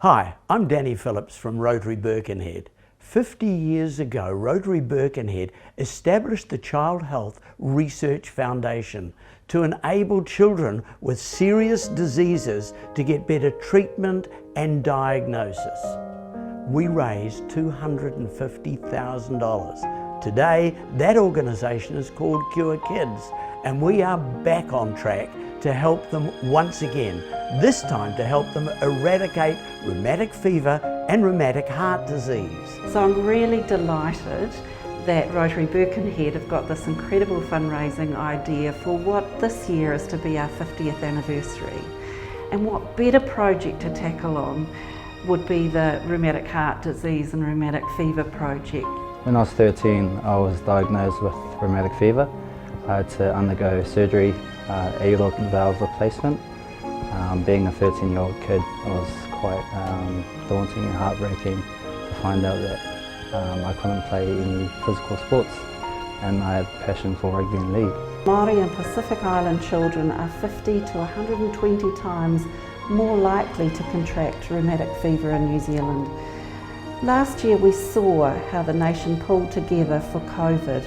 Hi, I'm Danny Phillips from Rotary Birkenhead. 50 years ago, Rotary Birkenhead established the Child Health Research Foundation to enable children with serious diseases to get better treatment and diagnosis. We raised $250,000. Today, that organisation is called Cure Kids, and we are back on track to help them once again, this time to help them eradicate rheumatic fever and rheumatic heart disease. So I'm really delighted that Rotary Birkenhead have got this incredible fundraising idea for what this year is to be our 50th anniversary. And what better project to tackle on would be the Rheumatic Heart Disease and Rheumatic Fever project. When I was 13, I was diagnosed with rheumatic fever. I had to undergo surgery, aortic valve replacement. Being a 13-year-old kid, it was quite daunting and heartbreaking to find out that I couldn't play any physical sports, and I had a passion for rugby and league. Māori and Pacific Island children are 50 to 120 times more likely to contract rheumatic fever in New Zealand. Last year we saw how the nation pulled together for COVID.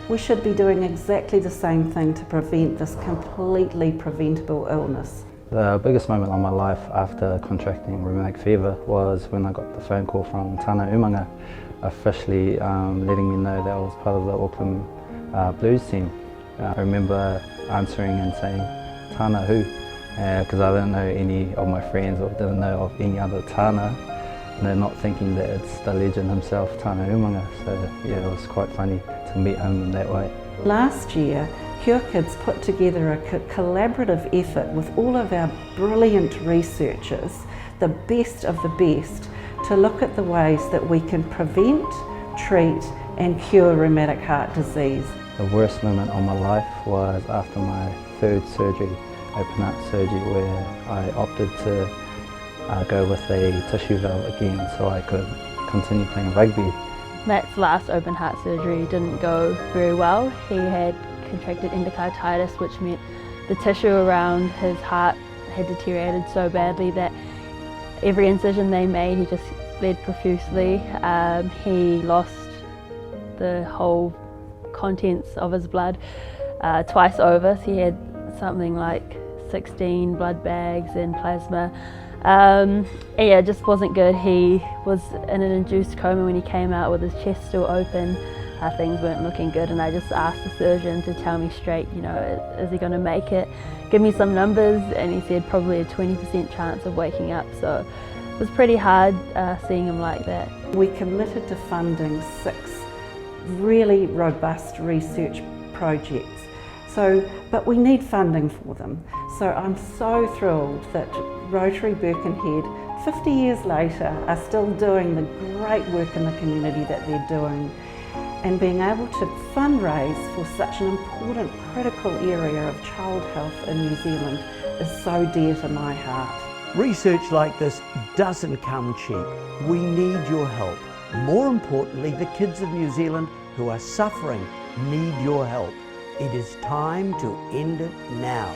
We should be doing exactly the same thing to prevent this completely preventable illness. The biggest moment of my life after contracting rheumatic fever was when I got the phone call from Tāna Umanga, officially letting me know that I was part of the Auckland Blues team. I remember answering and saying, "Tāna who?" Because I didn't know any of my friends or didn't know of any other Tāna. They're not thinking that it's the legend himself, Tāna Umanga. So yeah, it was quite funny to meet him in that way. Last year, Cure Kids put together a collaborative effort with all of our brilliant researchers, the best of the best, to look at the ways that we can prevent, treat and cure rheumatic heart disease. The worst moment of my life was after my third surgery, open heart surgery, where I opted to go with a tissue valve again so I could continue playing rugby. Matt's last open heart surgery didn't go very well. He had contracted endocarditis, which meant the tissue around his heart had deteriorated so badly that every incision they made he just bled profusely. He lost the whole contents of his blood twice over, so he had something like 16 blood bags and plasma. Yeah, it just wasn't good. He was in an induced coma when he came out with his chest still open. Things weren't looking good, and I just asked the surgeon to tell me straight, you know, is he going to make it? Give me some numbers, and he said probably a 20% chance of waking up, so it was pretty hard seeing him like that. We committed to funding 6 really robust research projects. But we need funding for them. So I'm so thrilled that Rotary Birkenhead, 50 years later, are still doing the great work in the community that they're doing. And being able to fundraise for such an important, critical area of child health in New Zealand is so dear to my heart. Research like this doesn't come cheap. We need your help. More importantly, the kids of New Zealand who are suffering need your help. It is time to end it now.